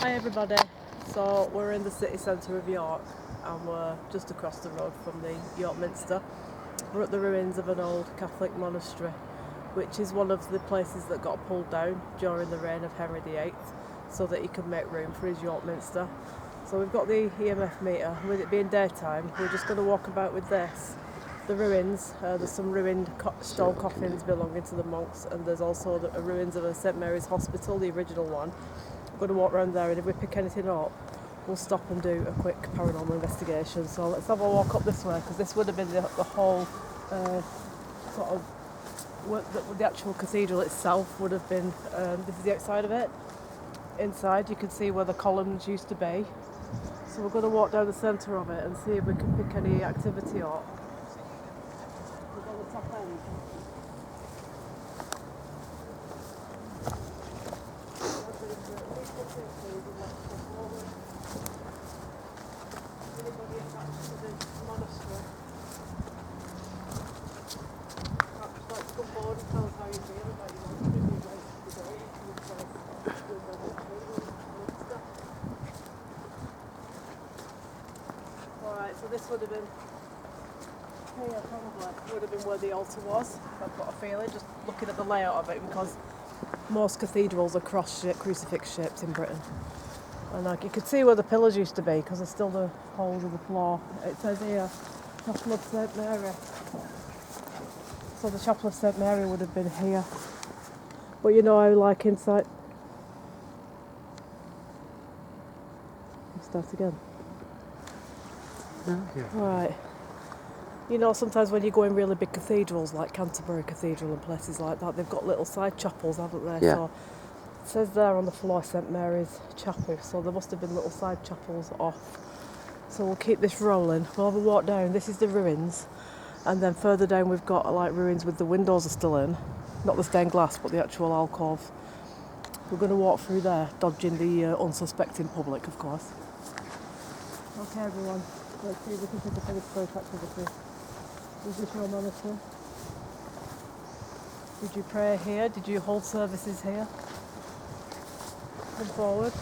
Hi everybody, so we're in the city centre of York and we're just across the road from the York Minster. We're at the ruins of an old Catholic monastery, which is one of the places that got pulled down during the reign of Henry VIII so that he could make room for his York Minster. So we've got the EMF meter. With it being daytime, we're just going to walk about with this. The ruins, there's some ruined stone coffins belonging to the monks, and there's also the ruins of a St Mary's Hospital, the original one. We're going to walk around there, and if we pick anything up, we'll stop and do a quick paranormal investigation. So let's have a walk up this way, because this would have been the whole sort of the actual cathedral itself would have been. This is the outside of it. Inside, you can see where the columns used to be. So we're going to walk down the centre of it and see if we can pick any activity up. We're on the top end. Anybody attached to the monastery? Perhaps like to come forward and tell us how you feel about your monastery. Alright, so this would have been here probably. Would have been where the altar was. I've got a feeling, just looking at the layout of it, because most cathedrals are cross-shaped, crucifix-shaped in Britain. And like you could see where the pillars used to be, because there's still the holes in the floor. It says here, Chapel of St Mary. So the Chapel of St Mary would have been here. But you know how like inside... Start again. Oh, yeah. Right. You know, sometimes when you go in really big cathedrals like Canterbury Cathedral and places like that, they've got little side chapels, haven't they? Yeah. So it says there on the floor St Mary's Chapel, so there must have been little side chapels off. So we'll keep this rolling. We'll have a walk down. This is the ruins, and then further down we've got like ruins with the windows are still in, not the stained glass but the actual alcove. We're going to walk through there, dodging the unsuspecting public, of course. Okay everyone, let's see if we can pick up any spoke activity. Is this your monastery? Did you pray here? Did you hold services here? Come forward.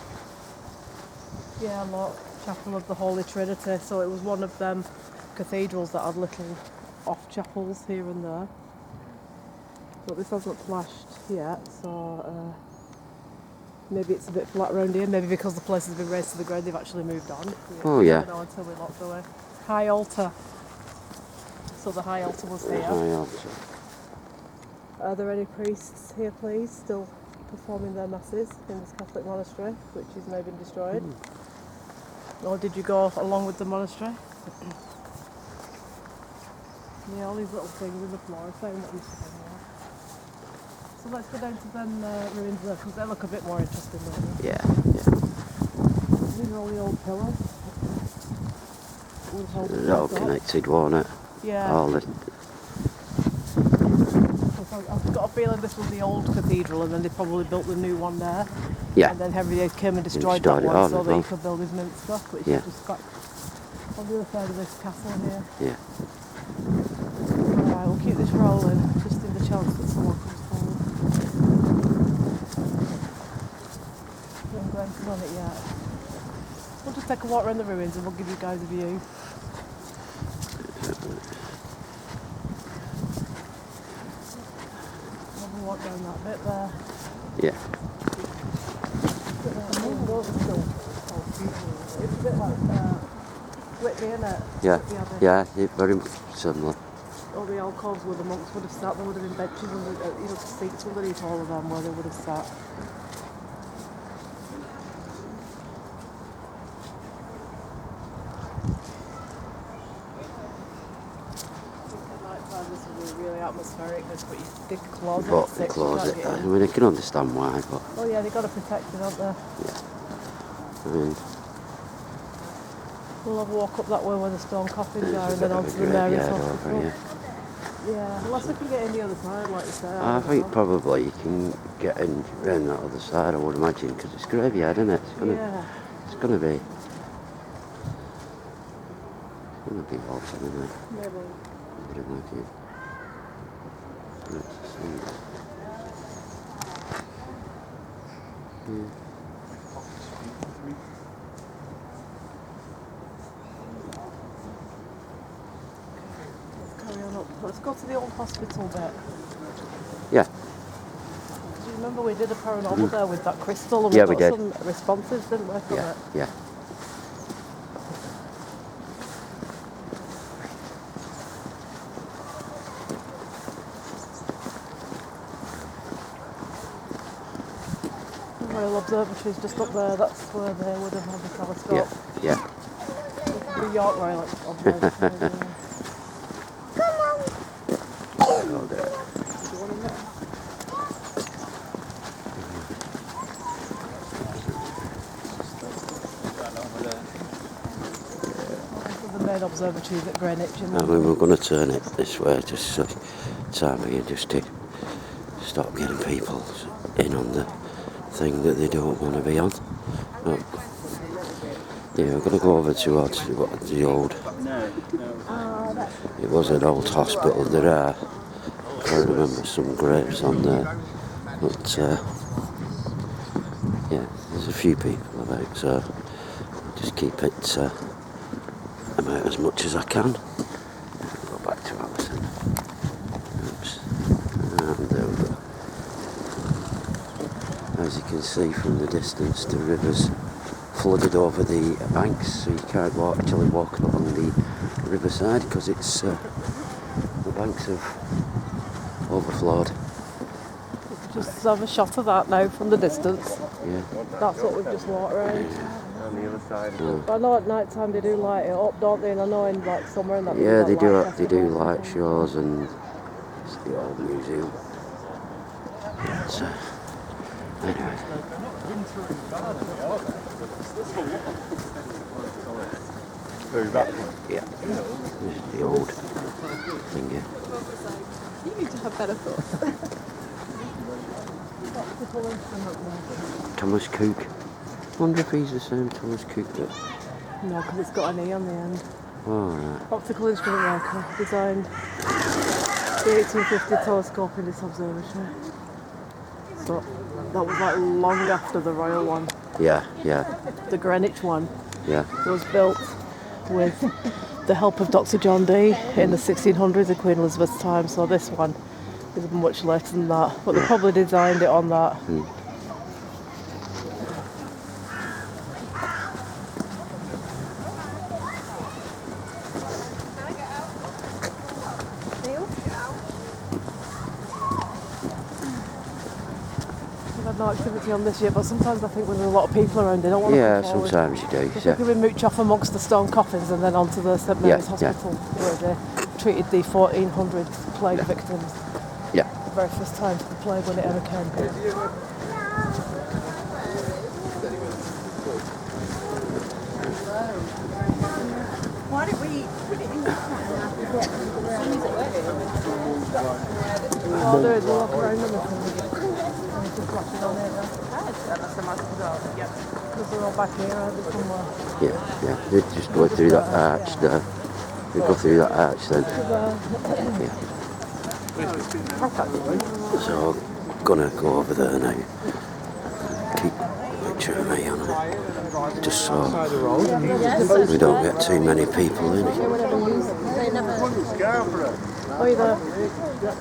Yeah, look, Chapel of the Holy Trinity. So it was one of them cathedrals that had little off chapels here and there. But this hasn't flashed yet, so maybe it's a bit flat around here. Maybe because the place has been raised to the ground, they've actually moved on. Oh yeah. Until we locked away. High altar. So the high altar was here. High altar. Are there any priests here, please, still performing their masses in this Catholic monastery, which has now been destroyed? Or did you go along with the monastery? Yeah, all these little things in the floor. I found that used to be there. So let's go down to them ruins there, because they look a bit more interesting, don't they? Yeah, yeah. These are all the old pillars. It's all connected, wasn't it? Yeah. All the... I've got a feeling this was the old cathedral, and then they probably built the new one there. Yeah. And then Henry VIII came and destroyed that one so that he could build his minster, which is just back on the other side of this castle here. Yeah. Alright, we'll keep this rolling, just in the chance that someone comes forward. We haven't got anything on it yet. We'll just take a walk around the ruins and we'll give you guys a view. We'll walk down that bit there. Yeah. It's a bit like Whitby, isn't it? Yeah. Whitby Yeah, very much similar. all the alcoves where the monks would have sat, there would have been benches and seats underneath all of them where they would have sat. This would be really atmospheric. There's pretty big closet. But the closet, I mean, I can understand why, but... Oh yeah, they've got to protect it, haven't they? Yeah. I mean... We'll have a walk up that way where the stone coffins are and then onto the Mary's Hospital. Yeah, unless we can get in the other side, like you say. I think probably you can get in around that other side, I would imagine, because it's graveyard, isn't it? It's gonna be awesome, isn't it? Maybe. I would imagine. Let's see. Yeah. let's go to the old hospital bit. Yeah. Do you remember we did a paranormal there with that crystal and Yeah, we we got did. some responses, didn't we, from Yeah, it? yeah. The Royal Observatory's just up there, that's where they would have had the telescope. Yeah, The York Royal Observatory. I'll do it. The main observatory is at Greenwich. I mean, we're going to turn it this way just so time again, just to stop getting people in on the thing that they don't want to be on. But, yeah, we're going to go over towards the old. It was an old hospital. There are, I can't remember, some graves on there, but yeah, there's a few people about, so just keep it about as much as I can. Go back to Alison. Oops. And there we go. As you can see from the distance, the river's flooded over the banks, so you can't actually walk along the riverside because it's the banks have overflowed. Just have a shot of that now from the distance. Yeah. That's what we've just walked around. On the other side. But I know at night time they do light it up, don't they? And I know in like summer and that. Yeah, they do. Light They do festivals light and things. shows, and it's the old museum. But, anyway. Very back one. Yeah. This is the old thing here. You need to have better thoughts. Thomas Cook. Wonder if he's the same Thomas Cook that. No, because it's got an E on the end. Oh, right. Optical instrument maker designed the 1850 telescope in this observatory. So that was like long after the royal one. Yeah, yeah, The Greenwich one yeah. was built with the help of Dr. John Dee in the 1600s in Queen Elizabeth's time. So this one is much later than that, but they probably designed it on that. We've had no activity on this year, but sometimes I think when there's a lot of people around, they don't want to Yeah, come forward. sometimes you do. I think we mooch off amongst the stone coffins and then onto the St Mary's Hospital where they treated the 1400 plague victims. Yeah. The very first time for the plague when it ever came. Why don't we put it in the Oh, there is a walk around them. Because they're all back here, aren't they, somewhere? Yeah, yeah. They just go through that arch there. They go through that arch then. Yeah. So I'm gonna go over there now. Keep a picture of me on it. Just so we don't get too many people in. Oh, you there?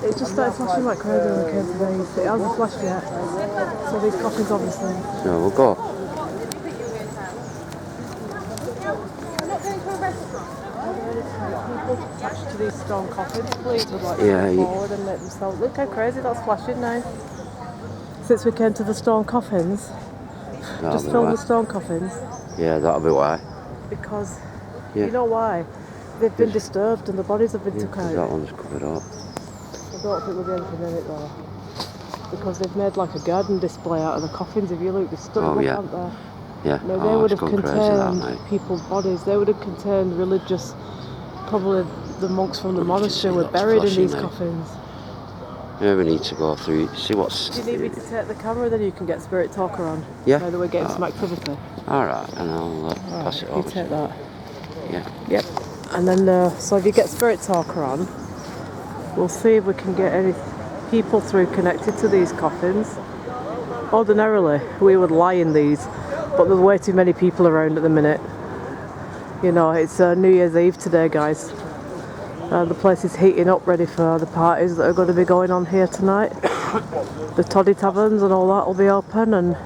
It just started flashing like crazy when we came today. It hasn't flashed yet. So these coffins obviously. So we'll go. Attached to these stone coffins, please, would like Yeah, to come forward and make themselves. Look how crazy that's flashing now. Since we came to the stone coffins, That'll just be film why. the stone coffins Yeah, that'll be why. because Yeah. you know why? They've been disturbed and the bodies have been Yeah, took 'cause out. that one's covered up. I don't think there'll be anything in it though. Because they've made like a garden display out of the coffins. If you look, they're stuck Oh, up, yeah. aren't they? Yeah. No, they Oh, would it's have gone crazy, that, contained mate. people's bodies. They would have contained religious, probably the monks from the Well, you can monastery see were that's buried in flashing these now. coffins. Yeah, we need to go through. See what's. Do you need me to take the camera then you can get Spirit Talker on? Yeah. Now that we're getting Oh. some activity. Alright, and I'll pass it You over. take that. Yeah. Yep. And then, so if you get Spirit Talker on, we'll see if we can get any people through connected to these coffins. Ordinarily, we would lie in these, but there's way too many people around at the minute. You know, it's New Year's Eve today, guys. The place is heating up, ready for the parties that are going to be going on here tonight. The toddy taverns and all that will be open, and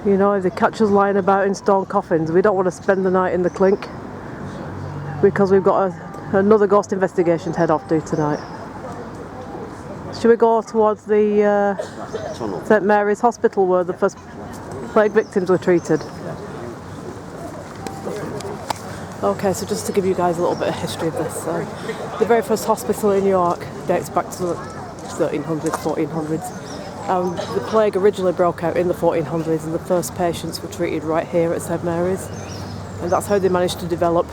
you know, if they catch us lying about in stone coffins, we don't want to spend the night in the clink, because we've got another ghost investigation to head off to tonight. Should we go towards the St Mary's Hospital where the first plague victims were treated? Okay, so just to give you guys a little bit of history of this. The very first hospital in York dates back to the 1300s, 1400s. The plague originally broke out in the 1400s, and the first patients were treated right here at St Mary's. And that's how they managed to develop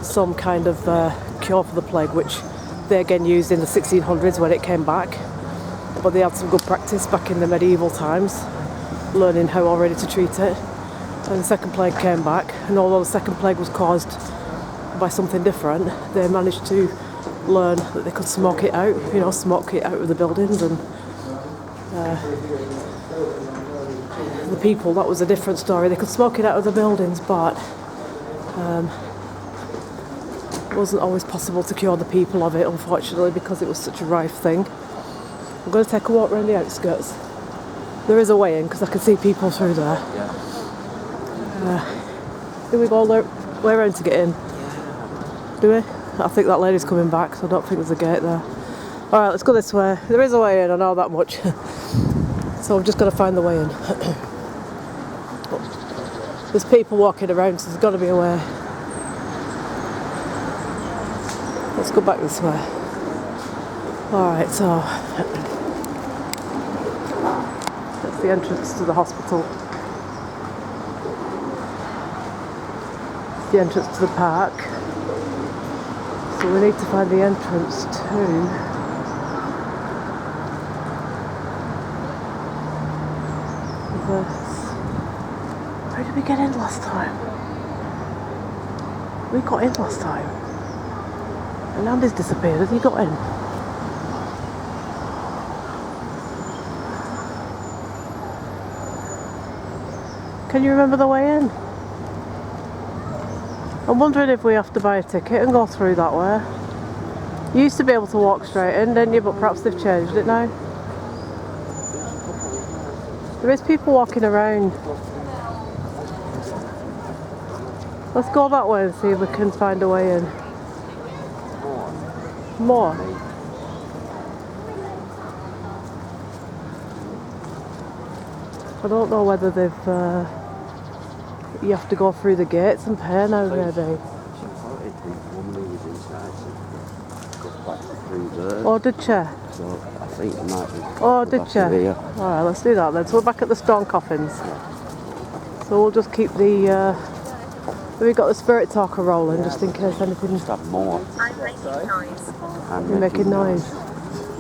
some kind of cure for the plague, which they again used in the 1600s when it came back. But they had some good practice back in the medieval times, learning how already to treat it. And the second plague came back, and although the second plague was caused by something different, they managed to learn that they could smoke it out, you know, smoke it out of the buildings. And the people, that was a different story. They could smoke it out of the buildings, but it wasn't always possible to cure the people of it, unfortunately, because it was such a rife thing. I'm going to take a walk around the outskirts. There is a way in, because I can see people through there. Do we go all the way around to get in? Do we? I think that lady's coming back, so I don't think there's a gate there. Alright, let's go this way. There is a way in, I know that much. So I'm just going to find the way in. There's people walking around, so there's got to be a way. Let's go back this way. Alright, so that's the entrance to the hospital. The entrance to the park. So we need to find the entrance to this. Where did we get in last time? We got in last time. And Andy's disappeared. Has he got in? Can you remember the way in? I'm wondering if we have to buy a ticket and go through that way. You used to be able to walk straight in, didn't you? But perhaps they've changed it now. There is people walking around. Let's go that way and see if we can find a way in. More? I don't know whether they've... you have to go through the gates and pay now, maybe. Oh, did she? So I think it might be. Oh, did she? Alright, let's do that then. So we're back at the stone coffins. So we'll just keep the... we've got the spirit talker rolling, just in case anything... Just have more. I'm making noise. You're making noise.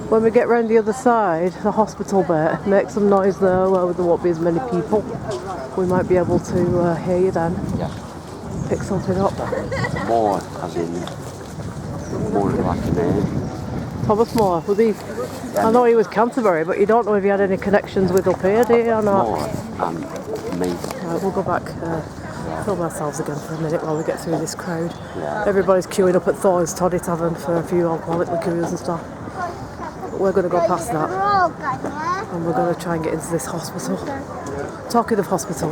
When we get round the other side, the hospital bit, make some noise there where there won't be as many people. We might be able to hear you then. Yeah. Pick something up. More, as in more like a name. Thomas Moore, was he? I know he was Canterbury, but you don't know if he had any connections with up here, do you, or not? More and me. Right, we'll go back, film ourselves again for a minute while we get through this crowd. Yeah. Everybody's queuing up at Thor's Toddy Tavern for a few alcoholic liqueurs and stuff. But we're going to go past that, and we're going to try and get into this hospital. Talking of hospital,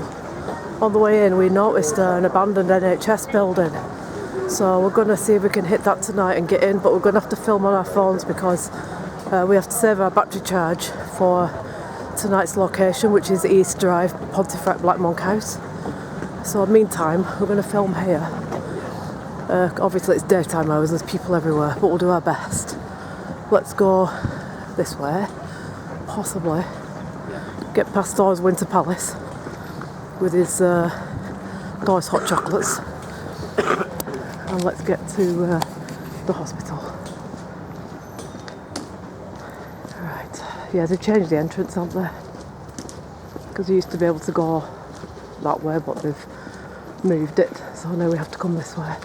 on the way in we noticed an abandoned NHS building. So we're going to see if we can hit that tonight and get in, but we're going to have to film on our phones because we have to save our battery charge for tonight's location, which is East Drive, Pontefract, Black Monk House. So meantime, we're going to film here. Obviously it's daytime hours, there's people everywhere, but we'll do our best. Let's go this way, possibly get past Thor's Winter Palace with his Thor's hot chocolates, and let's get to the hospital. Right, yeah, they've changed the entrance, haven't they? Because you used to be able to go that way, but they've moved it, so now we have to come this way.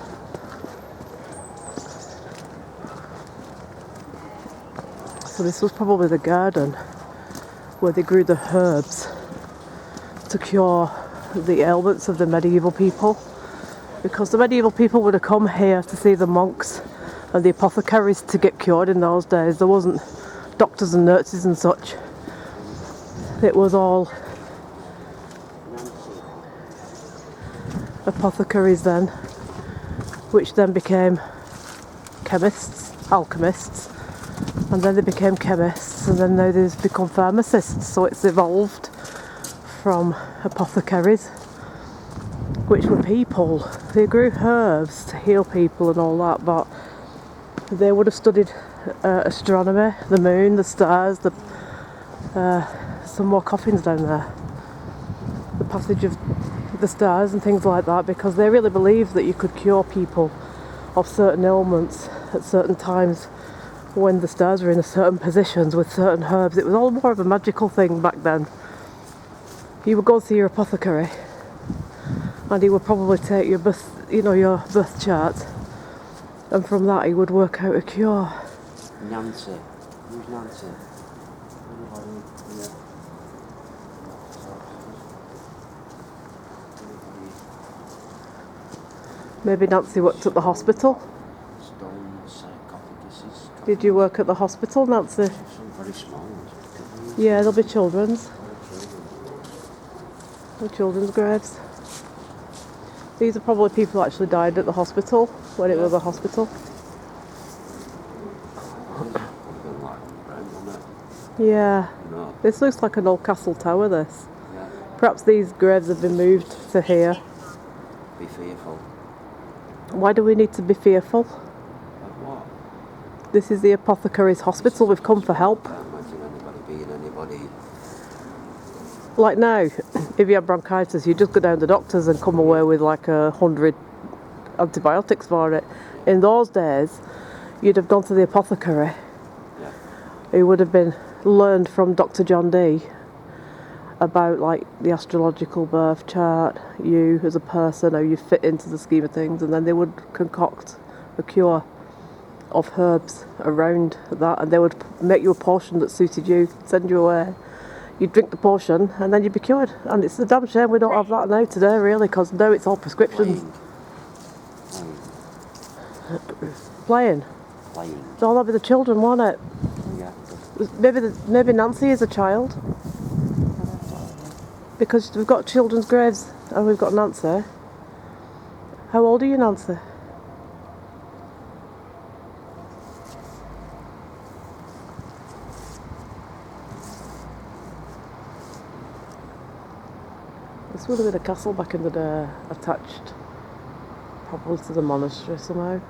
So this was probably the garden where they grew the herbs to cure the ailments of the medieval people, because the medieval people would have come here to see the monks And the apothecaries to get cured in those days, there wasn't doctors and nurses and such. It was all apothecaries then, which then became chemists, alchemists, and then they became chemists, and then now they've become pharmacists. So it's evolved from apothecaries, which were people. They grew herbs to heal people and all that, but they would have studied astronomy, the moon, the stars, some more coffins down there, the passage of the stars and things like that, because they really believed that you could cure people of certain ailments at certain times when the stars were in a certain positions with certain herbs. It was all more of a magical thing back then. You would go see your apothecary and he would probably take your birth chart, and from that he would work out a cure. Nancy. Who's Nancy? Maybe Nancy worked at the hospital. Stone sarcophaguses. Did you work at the hospital, Nancy? Some very small ones. Yeah, there'll be children's. The children's graves. These are probably people who actually died at the hospital when it was a hospital. Yeah. No. This looks like an old castle tower, this. Yeah. Perhaps these graves have been moved to here. Be fearful. Why do we need to be fearful? Of what? This is the apothecary's hospital. We've come for help. I can't imagine anybody being anybody. Like now, if you have bronchitis, you just go down to the doctors and come away with like 100 antibiotics for it. In those days, you'd have gone to the apothecary. Yeah. Who would have been learned from Dr. John Dee about like the astrological birth chart, you as a person, how you fit into the scheme of things, and then they would concoct a cure of herbs around that, and they would make you a potion that suited you, send you away. You'd drink the potion and then you'd be cured. And it's a damn shame we don't have that now today, really, because now it's all prescriptions. Playing. Oh, that'll be the children, won't it? Yeah. Maybe Nancy is a child. Because we've got children's graves and we've got Nancy. How old are you, Nancy? This would have been a castle back in the day, attached probably to the monastery somehow.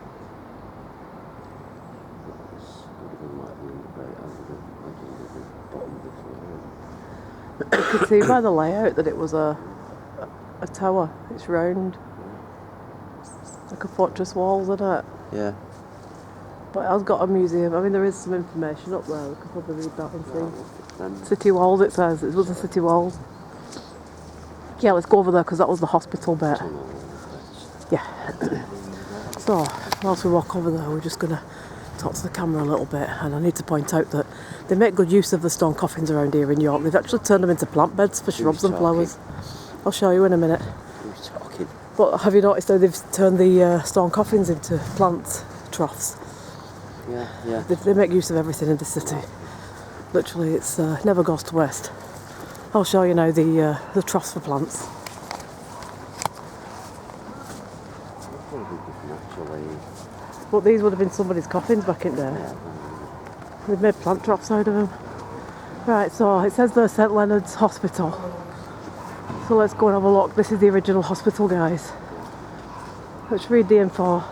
You could see by the layout that it was a tower. It's round, like a fortress walls, isn't it? Yeah. But it has got a museum. I mean, there is some information up there. We could probably read that and see. City walls, it says. It was the city walls. Yeah, let's go over there because that was the hospital bit. Yeah. So, whilst we walk over there, we're just going to talk to the camera a little bit, and I need to point out that they make good use of the stone coffins around here in York. They've actually turned them into plant beds for shrubs and flowers. I'll show you in a minute. Who's talking? But have you noticed how they've turned the stone coffins into plant troughs? Yeah. They make use of everything in the city. Literally, it's never goes to waste. I'll show you now the troughs for plants. But these would have been somebody's coffins back in there. Yeah. They've made plant troughs out of them. Right, so it says there's St Leonard's Hospital. So let's go and have a look. This is the original hospital, guys. Let's read the info.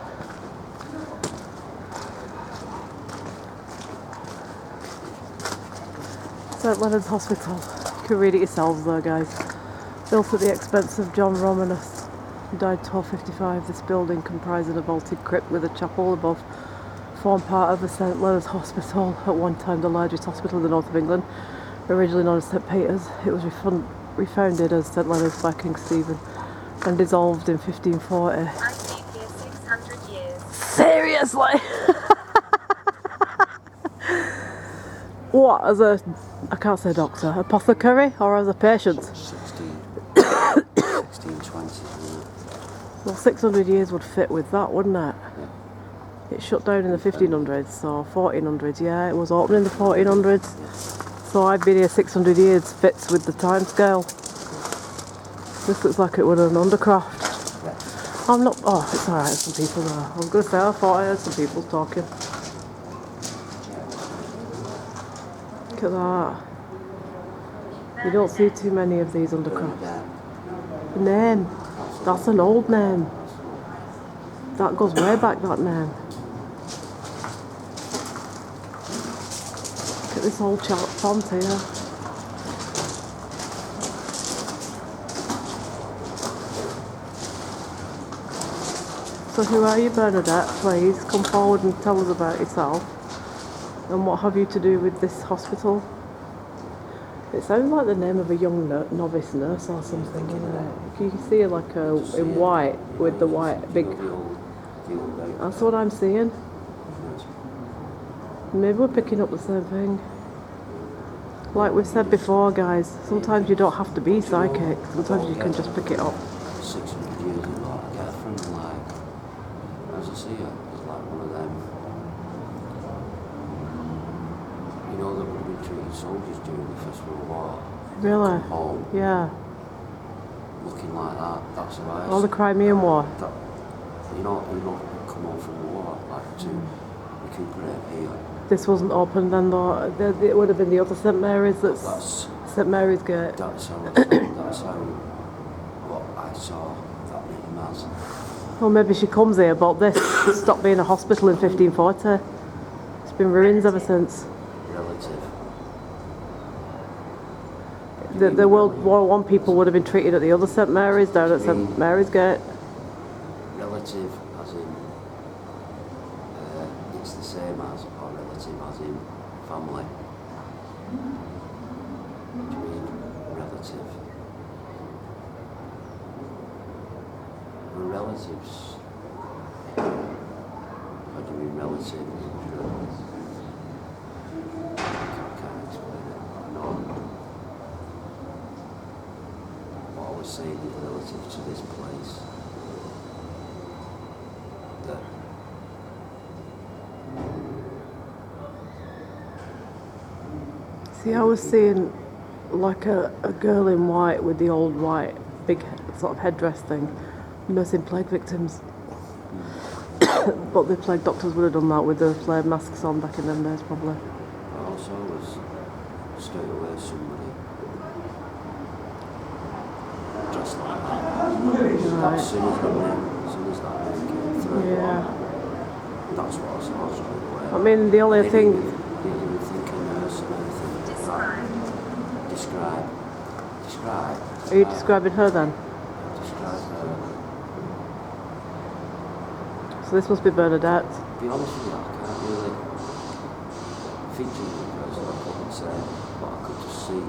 St Leonard's Hospital. You can read it yourselves though, guys. Built at the expense of John Romanus, who died 1255. This building, comprising a vaulted crypt with a chapel above, formed part of the St Leonard's Hospital, at one time the largest hospital in the north of England. Originally known as St Peter's, it was refounded as St Leonard's by King Stephen and dissolved in 1540. I've been here 600 years. Seriously? What, as a, I can't say doctor, apothecary or as a patient? 1620. Well, 600 years would fit with that, wouldn't it? Yeah. It shut down in the 1500s or 1400s. Yeah, it was open in the 1400s. So I've been here 600 years. Fits with the time scale. This looks like it would have an undercroft. I'm not. Oh, it's alright. Some people there. I was going to say I thought I heard some people talking. Look at that. You don't see too many of these undercrofts. The name. That's an old name. That goes way back, that name. Look at this old font here. So who are you, Bernadette? Please come forward and tell us about yourself. And what have you to do with this hospital? It sounds like the name of a young novice nurse or something, doesn't it? You can see like in white with the white big. That's what I'm seeing. Maybe we're picking up the same thing. Like we've said before, guys, sometimes you don't have to be psychic. Sometimes you can just pick it up. 600 years ago, I get a friend like, as I see her, it's like one of them. You know that we've been treating soldiers during the First World War. Really? Come home, Yeah. looking like that. That's why. All the Crimean War. That, you know, come home from the war, like to recuperate here. This wasn't open then, though. It would have been the other St Mary's. That's St Mary's Gate. that's how that's how what I saw that name as. Well, maybe she comes here, but this stopped being a hospital in 1540. It's been ruins ever since. Relative. The World War I people would have been treated at the other St Mary's down at St Mary's Gate. Relative as in it's the same as, or relative as in family. What do you mean relative? We're relatives. What do you mean relative? I can't explain it. I know what I was saying is relative to this place. That See, I was seeing like a girl in white with the old white big sort of headdress thing, nursing plague victims. But the plague doctors would have done that with the plague masks on back in them days, probably. I also was straight away somebody dressed like that. As soon as that name came through, Yeah. that's what I saw straight away. I mean, the only thing. I didn't even think of nurse or anything. Describe. Are you describing her then? Describe her. So this must be Bernadette. To be honest with you, I can't really feature the person, I couldn't say, but I could just see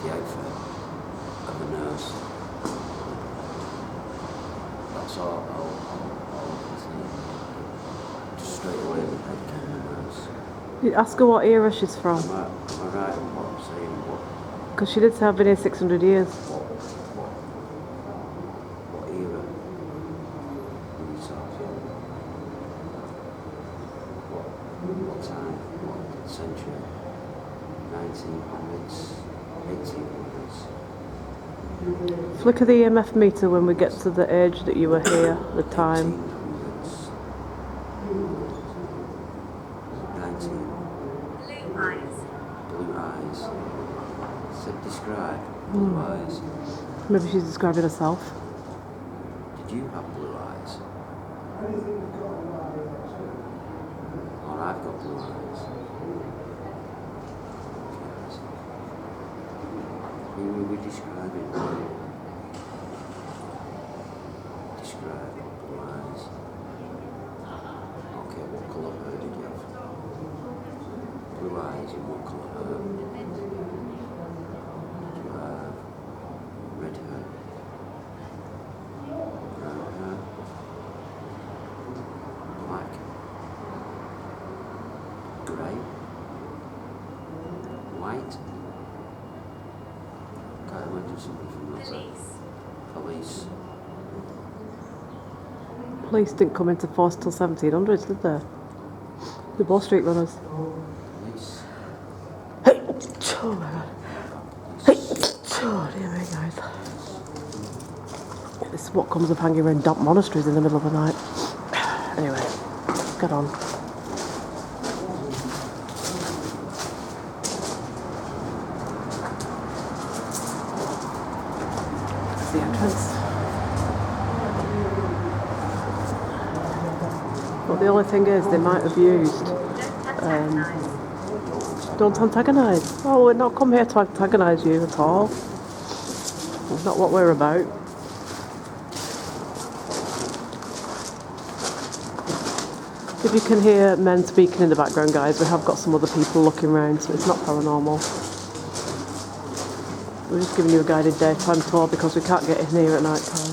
the outfit of a nurse. That's all I can see. Just straight away in the head came a nurse. You ask her what era she's from. Am I right in what I'm saying? Because she did say I've been here 600 years. What era? When you talking? What time? What century? 1900s? 1800s? Flick of the EMF meter when we get to the age that you were here, the time. 1800s. 19. Blue eyes. Blue eyes. Said describe. Blue eyes. Maybe she's describing herself. Did you have blue eyes? Or I've got blue eyes. Who were we describing? Describe blue eyes. Okay, what colour hair did you have? Blue eyes and what colour hair? Did you have red hair? Brown hair? Black? Grey? White? Can't imagine something from that side. Police. Police. Police didn't come into force till 1700s, did they? The Bow Street runners. Police. Hey! Oh my god. Hey! Oh dear me, guys. This is what comes of hanging around damp monasteries in the middle of the night. Anyway, get on. That's the entrance. But the only thing is, they might have used. Don't antagonise. Oh, we're not come here to antagonise you at all. That's not what we're about. If you can hear men speaking in the background, guys, we have got some other people looking around, so it's not paranormal. We're just giving you a guided daytime tour because we can't get in here at night time.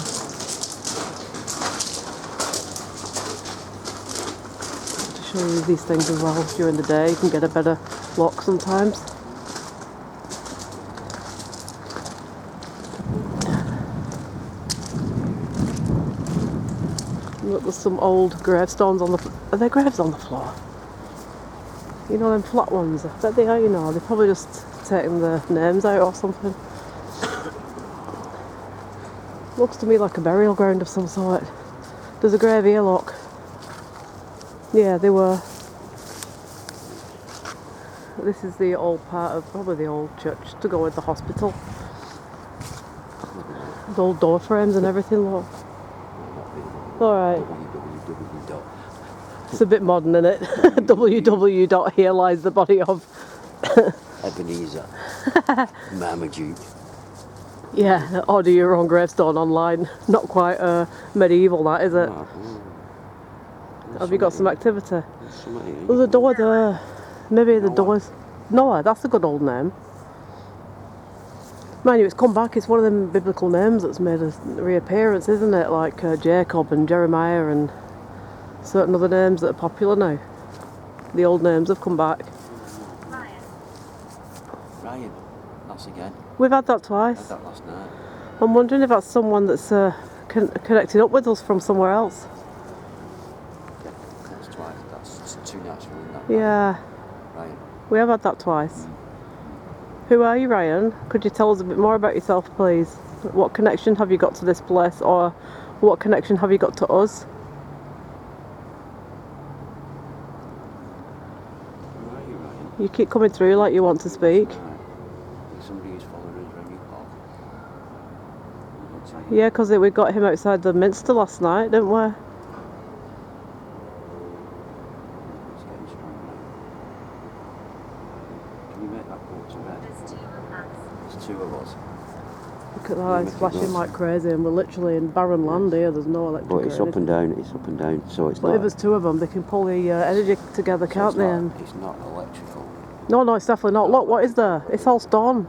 To show you these things as well during the day, you can get a better look sometimes. Look, there's some old gravestones on the floor. Are there graves on the floor? You know them flat ones? I bet they are, you know. They're probably just taking the names out or something. Looks to me like a burial ground of some sort. There's a grave here, look. Yeah, they were. This is the old part of, probably the old church to go with the hospital. The old door frames and everything, look. Alright. It's a bit modern, isn't it? www. Here lies the body of Ebenezer. Marmaduke. Yeah, order your own gravestone online. Not quite medieval, that, is it? Have you got some activity? There's a door there. Maybe the door's... Noah, that's a good old name. Mind you, it's come back. It's one of them biblical names that's made a reappearance, isn't it? Like Jacob and Jeremiah and certain other names that are popular now. The old names have come back. Ryan. That's again. We've had that I twice. had that last night. I'm wondering if that's someone that's connected up with us from somewhere else. Yeah, that's twice. That's 2 nights from that. Yeah, Ryan. we have had that twice. Who are you, Ryan? Could you tell us a bit more about yourself, please? What connection have you got to this place, or what connection have you got to us? Who are you, Ryan? You keep coming through like you want to speak. Somebody who's following us around your park. Yeah, because we got him outside the Minster last night, didn't we? It's getting stronger now. Can you make that go to red? There's 2 of us. Look at that, it's flashing like crazy, and we're literally in barren land here. There's no electric. But it's up and down. It's up and down. So it's But not. if there's 2 of them, they can pull the energy together, so can't it's they? not, And it's not electrical. no, it's definitely not. Look, what is there? It's all stone.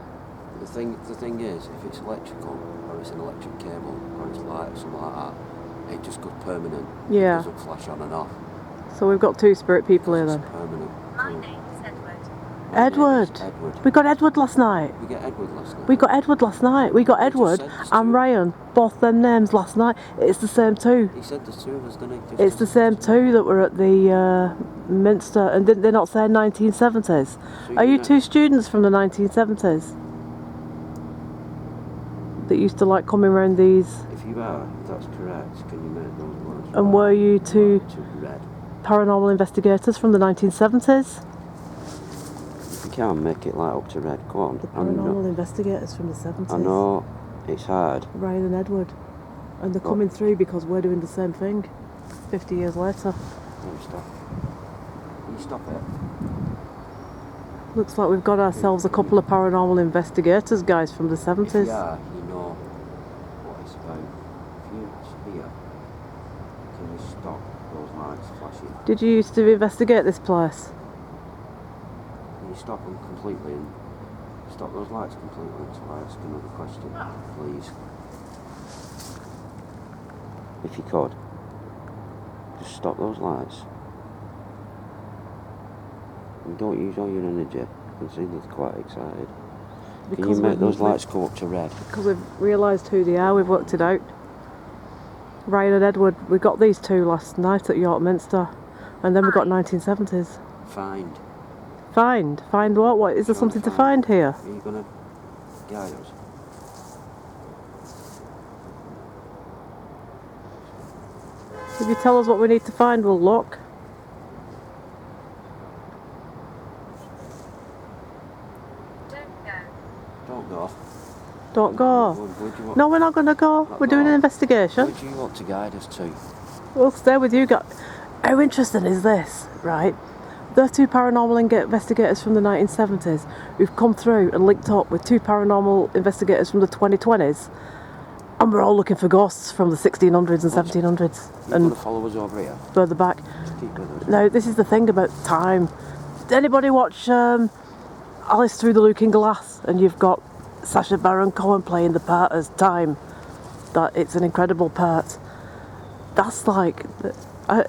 The thing is, if it's electrical or it's an electric cable or it's light or something like that, it just goes permanent. Yeah. It doesn't flash on and off. So we've got 2 spirit people here It's then. permanent. My name is Edward. My name is Edward. Edward. We got Edward last night. We get Edward last night. We got Edward last night. We got He just Edward said there's and 2. Ryan. Both them names last night. It's the same 2. He said there's 2 of us, didn't he? It's the same 2 that were at the Minster. And didn't they not say 1970s? Are you 2 students from the 1970s? That used to like coming around these? If you are, if that's correct, can you make those words? And were you 2 To red. paranormal investigators from the 1970s? If you can make it light up to red, go on. The paranormal investigators from the 70s. I know it's hard. Ryan and Edward. And they're coming through because we're doing the same thing 50 years later. Can you stop? Can you stop it? Looks like we've got ourselves a couple of paranormal investigators, guys, from the 70s. If you are, you know what it's about. If you're here, can you stop those lights flashing? Did you used to investigate this place? Can you stop them completely and stop those lights completely until I ask another question, please? If you could, just stop those lights. And don't use all your energy. I can see they're quite excited. Can you make those lights go up to red? Because we've realised who they are, we've worked it out. Ryan and Edward, we got these two last night at York Minster, and then we got 1970s. Find. Find? Find what? What is there something to find here? Are you gonna guide us? If you tell us what we need to find, we'll look. Don't go. Don't go. No, we're not going to go. We're doing an investigation. Where do you want to guide us to? We'll stay with you guys. How interesting is this, right? They're two paranormal investigators from the 1970s who've come through and linked up with two paranormal investigators from the 2020s, and we're all looking for ghosts from the 1600s and 1700s. You're and gonna follow us over here? further back. Keep with us. Now, this is the thing about time. Did anybody watch Alice Through the Looking Glass? And you've got Sacha Baron Cohen playing the part as Time. That it's an incredible part. That's like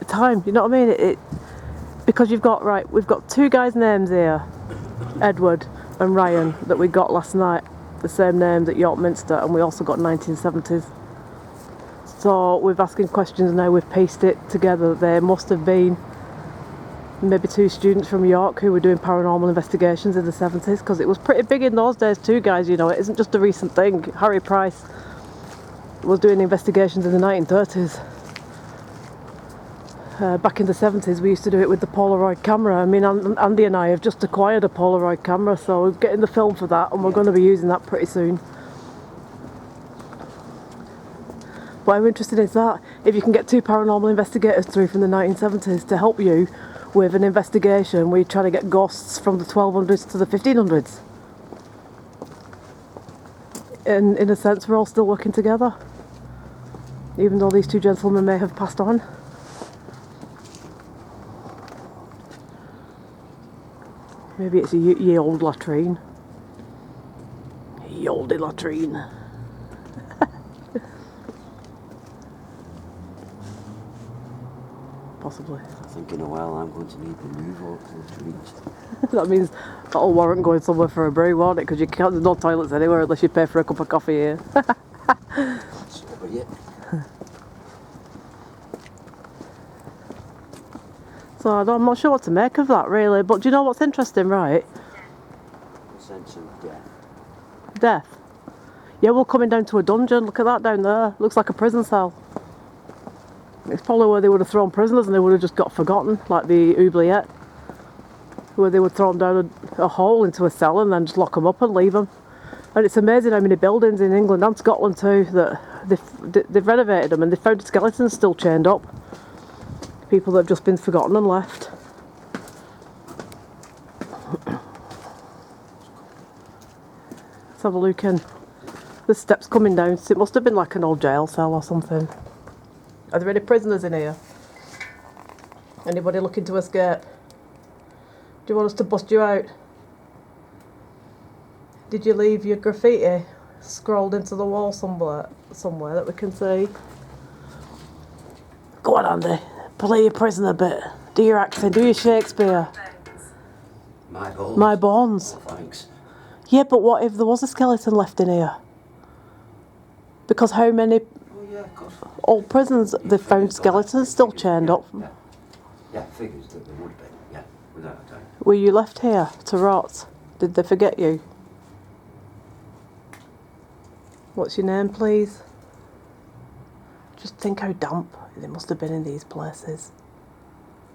time. You know what I mean? Because we've got two guys' names here, Edward and Ryan, that we got last night. The same names at York Minster, and we also got 1970s. So we're asking questions now. We've pieced it together. There must have been maybe two students from York who were doing paranormal investigations in the 70s, because it was pretty big in those days too, guys. You know, it isn't just a recent thing. Harry Price was doing investigations in the 1930s. Back in the 70s, we used to do it with the Polaroid camera. I mean, Andy and I have just acquired a Polaroid camera, so we're getting the film for that, and we're going to be using that pretty soon. But how interesting is that? If you can get two paranormal investigators through from the 1970s to help you with an investigation where you're trying to get ghosts from the 1200s to the 1500s. And in a sense, we're all still working together, even though these two gentlemen may have passed on. Maybe it's a ye old latrine. Ye olde latrine. Possibly. I think in a while I'm going to need the new vocal treats. That means that'll warrant going somewhere for a brew, won't it? Because you can't, there's no toilets anywhere unless you pay for a cup of coffee here. So, yeah. So I'm not sure what to make of that really, but do you know what's interesting, right? The sense of death. Death. Yeah, we're coming down to a dungeon. Look at that down there. Looks like a prison cell. It's probably where they would have thrown prisoners and they would have just got forgotten, like the oubliette, where they would throw them down a hole into a cell and then just lock them up and leave them. And it's amazing how many buildings in England and Scotland too that they've renovated them and they've found skeletons still chained up. People that have just been forgotten and left. Let's have a look in. The steps coming down, so it must have been like an old jail cell or something. Are there any prisoners in here? Anybody looking to escape? Do you want us to bust you out? Did you leave your graffiti scrolled into the wall somewhere that we can see? Go on, Andy. Play your prisoner bit. Do your accent. Do your Shakespeare. My bones. My bones. Oh, thanks. Yeah, but what if there was a skeleton left in here? Because how many Oh yeah, of course. old prisons they've found skeletons still chained up? Yeah. Yeah, figures that there would be. Yeah, without a doubt. Were you left here to rot? Did they forget you? What's your name, please? Just think how damp they must have been in these places.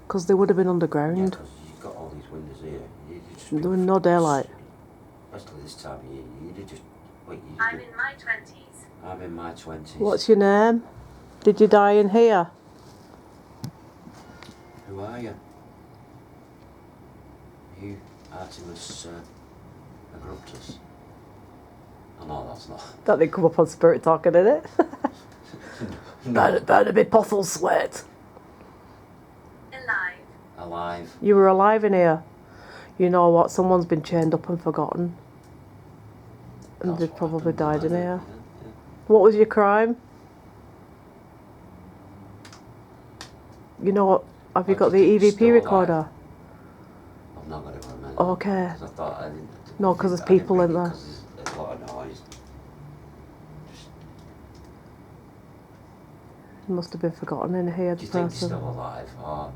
Because they would have been Yeah, underground. because you've got all these windows here. You just There was no daylight. Especially this time of year, you'd just wait. I'm in my 20s. I'm in my 20s. What's your name? Did you die in here? Who are you? You, Artemis Abruptus. Oh no, that's not. That didn't come up on Spirit Talking, did it? Burn a bit pottle sweat. Alive. Alive. You were alive in here. You know what? Someone's been chained up and forgotten. And That's they've what probably happened, died in yeah, here. yeah. What was your crime? You know what? Have you I got just the think you're EVP still recorder? alive. I'm not going to remember. Okay. 'Cause I thought I didn't. No, 'cause there's I didn't people read in it there. 'cause there's a lot of noise. Just, He must have been forgotten in here, Do the you think he's person. still alive, or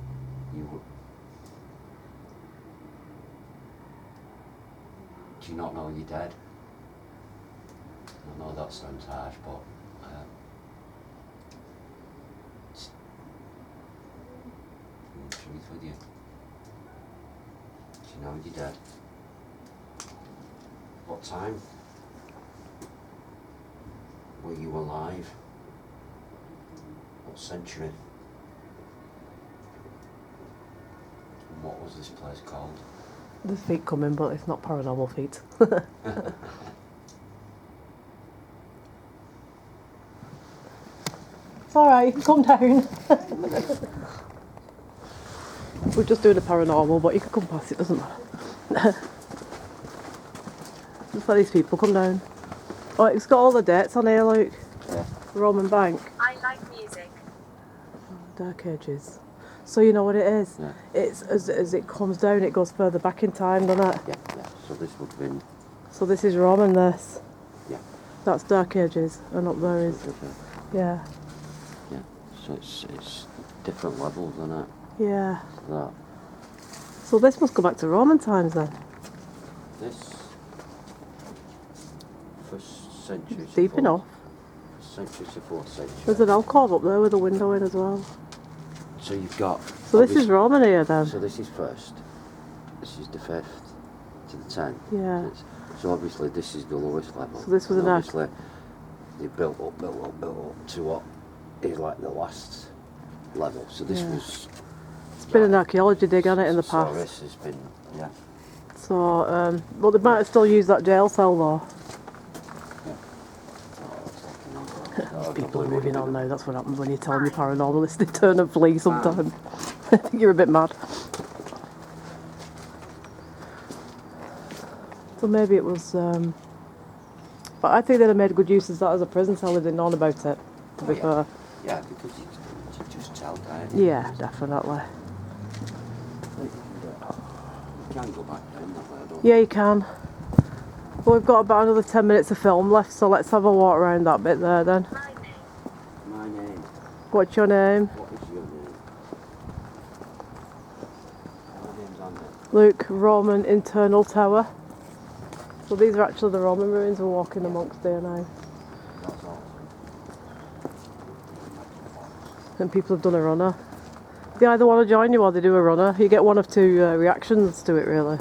you? Do you not know you're dead? I know that sounds harsh, but it's the truth with you. Do you know you're dead? What time were you alive? What century? And what was this place called? There's feet coming, but it's not paranormal feet. It's alright, you can come down. We're just doing a paranormal, but you can come past, it doesn't matter. Just let these people come down. Oh, it's got all the dates on here, Luke. Yeah. Roman Bank. I like music. Dark Ages. So you know what it is? Yeah. It's as it comes down, it goes further back in time, doesn't it? Yeah, yeah. So this would have been. So this is Roman, this. Yeah. That's Dark Ages, and up there is, yeah. Yeah. So it's different levels, isn't it? Yeah. That. So this must go back to Roman times then. This. First century. It's deep enough. First century to fourth century. There's an alcove up there with a window in as well. So you've got. So this is Roman here then. So this is first. This is the 5th to the 10th. Yeah. So obviously this is the lowest level. So this was and an obviously they built up to what is like the last level. So this Yeah. was. It's been an archaeology dig on it in the So past. this has been, yeah. So, but they might have still used that jail cell though. People are moving on now, that's what happens when you tell them you're paranormalist, they turn and flee sometimes. I think you're a bit mad. So maybe it was, but I think they'd have made good use of that as a prison cell if they'd known about it, to be fair. Yeah, because you just tell, can't you? Yeah, definitely. You can go back down that way, I don't Yeah, you can. Well, we've got about another 10 minutes of film left, so let's have a walk around that bit there then. My name. My name. What's your name? What is your name? My name's Andy. Luke, Roman Internal Tower. So these are actually the Roman ruins we're walking amongst here now. That's awesome. And people have done a runner. They either want to join you or they do a runner. You get one of two reactions to it really.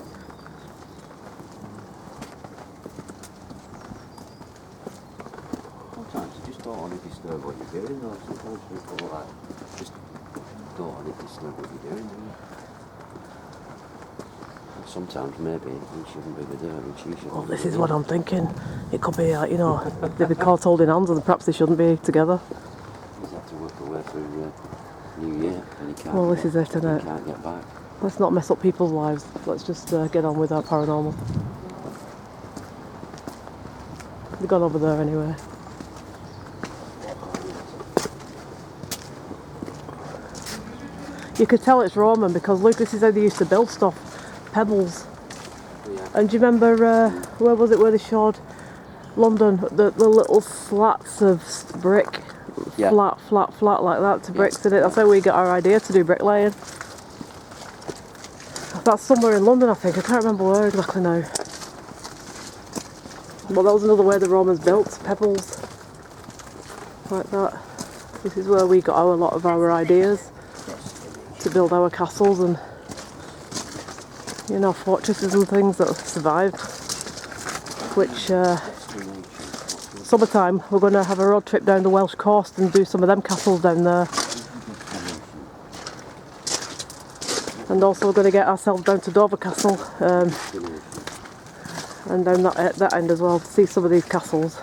Sometimes you just don't want to disturb what you're doing, though. Sometimes people like just don't want to disturb what you're doing, do you? Sometimes maybe he shouldn't be with her and she shouldn't. Well, be this with is him. what I'm thinking. It could be, you know, they've been caught holding hands and perhaps they shouldn't be together. He's had to work away through New Year and he can't. Well, this is it, he isn't it? can't get back. Let's not mess up people's lives. Let's just get on with our paranormal. They've gone over there anyway. You could tell it's Roman because look, this is how they used to build stuff. Pebbles. Yeah. And do you remember, where was it where they showed London? The little slats of brick. Yeah. Flat like that to bricks in it. That's how we got our idea to do bricklaying. That's somewhere in London, I think. I can't remember where exactly now. But that was another way the Romans built, pebbles. Like that. This is where we got a lot of our ideas to build our castles and, you know, fortresses and things that survived. Which, summertime, we're going to have a road trip down the Welsh coast and do some of them castles down there. And also we're going to get ourselves down to Dover Castle and down that end as well to see some of these castles.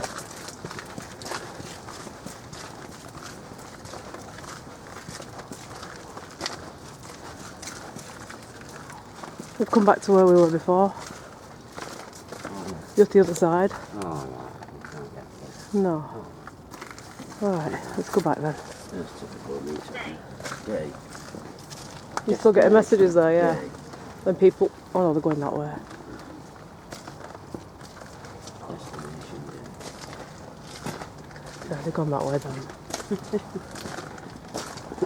We've come back to where we were before. Just the other side. Oh, right. We can't get there. No. Alright, let's go back then. That's typical meeting. Day. You're still getting messages there, yeah. Day. When people... Oh no, they're going that way. Destination, Yeah, they've gone that way then.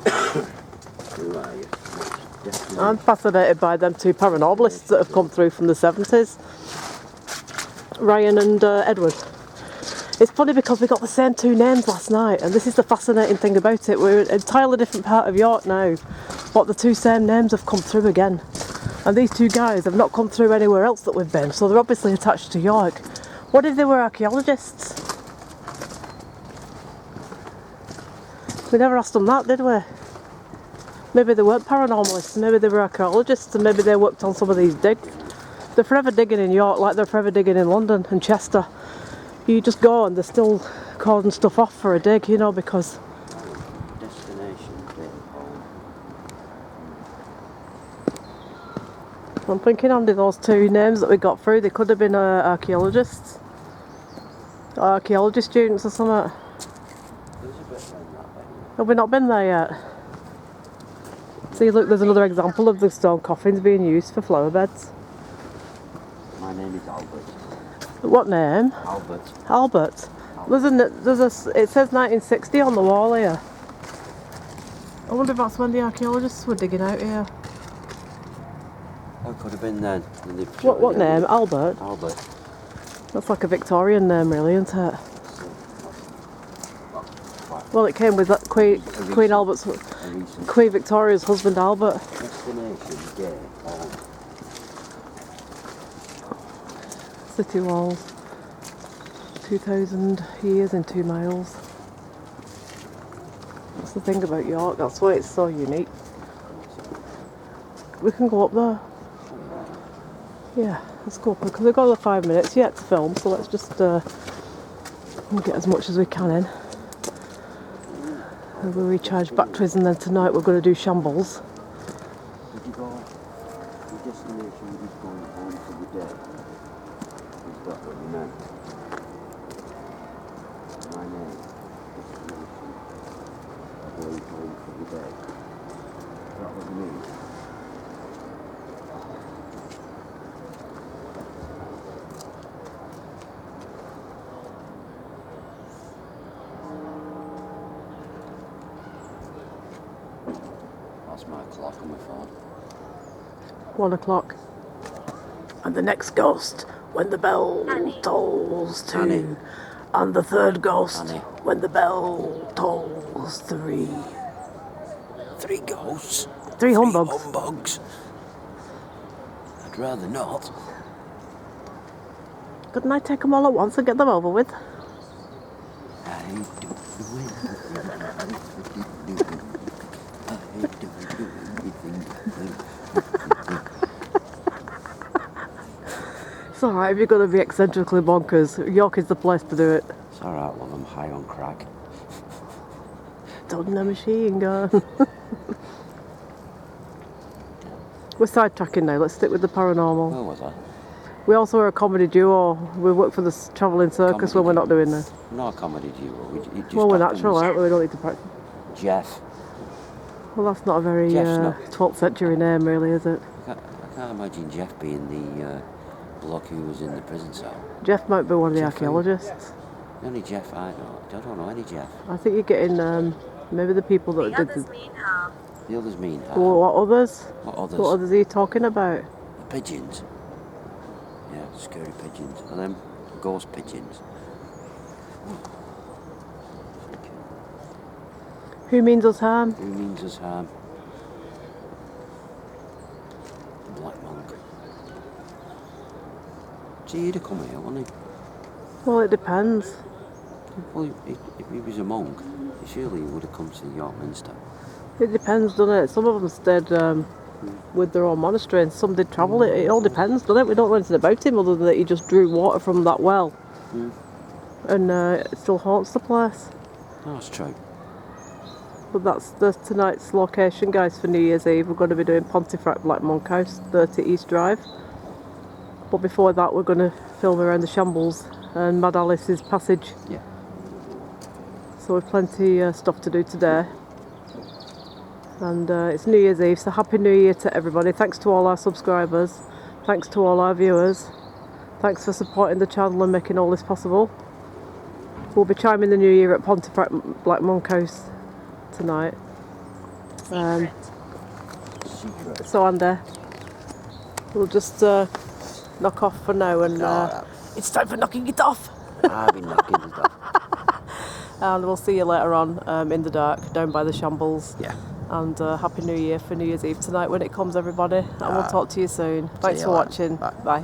Who are you? I'm fascinated by them two paranormalists that have come through from the 70s. Ryan and Edward. It's funny because we got the same two names last night, and this is the fascinating thing about it. We're in an entirely different part of York now, but the two same names have come through again. And these two guys have not come through anywhere else that we've been, so they're obviously attached to York. What if they were archaeologists? We never asked them that, did we? Maybe they weren't paranormalists, maybe they were archaeologists, and maybe they worked on some of these digs. They're forever digging in York like they're forever digging in London and Chester. You just go and they're still cording stuff off for a dig, you know, because... I'm thinking, Andy, those two names that we got through, they could have been archaeologists. Archaeology students or something. Have we not been there yet? See, look, there's another example of the stone coffins being used for flower beds. My name is Albert. What name? Albert. Albert. It says 1960 on the wall here. I wonder if that's when the archaeologists were digging out here. Oh, it could have been then. What name? Albert? Albert. That's like a Victorian name, really, isn't it? Well, it came with that Queen Victoria's husband, Albert. Destination, yeah. City walls. 2,000 years in 2 miles. That's the thing about York, that's why it's so unique. We can go up there. Yeah, let's go up because we've got another 5 minutes yet to film, so let's just get as much as we can in. And we'll recharge batteries, and then tonight we're going to do shambles. Did you go? The destination is going home for the day. Is that what you meant? My name. Destination. Going home for the day. Is that what you mean? That's my clock on my phone. 1 o'clock. And the next ghost, when the bell tolls 2. Annie. And the third ghost, Annie. when the bell tolls 3. 3 ghosts? 3 humbugs. Humbugs? I'd rather not. Couldn't I take them all at once and get them over with? It's alright if you're going to be eccentrically bonkers. York is the place to do it. It's alright, love, I'm high on crack. Done a machine gun. We're sidetracking now, let's stick with the paranormal. Where was I? We also are a comedy duo. We work for the travelling circus Comedy when we're not doing this. No comedy duo. Well, we're natural, aren't we? We don't need to practice. Jeff. Well, that's not a very Jeff's not- 12th century name, really, is it? I can't imagine Jeff being the bloke who was in the prison cell. Jeff might be one of the Jeff who? archaeologists. The only Jeff I know. I don't know any Jeff. I think you're getting maybe the people that The did others the... mean harm. The others mean harm. Well, what others? What others? What others are you talking about? The pigeons. Yeah, scary pigeons. And them ghost pigeons. Who means us harm? Who means us harm? The Black Monk. See, he'd have come here, wouldn't he? Well, it depends. Well, if he was a monk, surely he would have come to York Minster. It depends, doesn't it? Some of them stayed with their own monastery and some did travel. It all depends, doesn't it? We don't know anything about him other than that he just drew water from that well. And it still haunts the place. No, that's true. But that's tonight's location, guys, for New Year's Eve. We're going to be doing Pontefract Black Monk House, 30 East Drive. But before that, we're going to film around the Shambles and Mad Alice's Passage. Yeah. So we've plenty stuff to do today. And it's New Year's Eve, so Happy New Year to everybody. Thanks to all our subscribers. Thanks to all our viewers. Thanks for supporting the channel and making all this possible. We'll be chiming the New Year at Pontefract Black Monk House tonight. Um, Secret. so Andy, we'll just knock off for now, and Alright. it's time for knocking it off. I've been knocking it off. And we'll see you later on in the dark down by the shambles. Yeah. And Happy New Year for New Year's Eve tonight when it comes, everybody. And we'll talk to you soon. Thanks you for later. watching. Bye. Bye.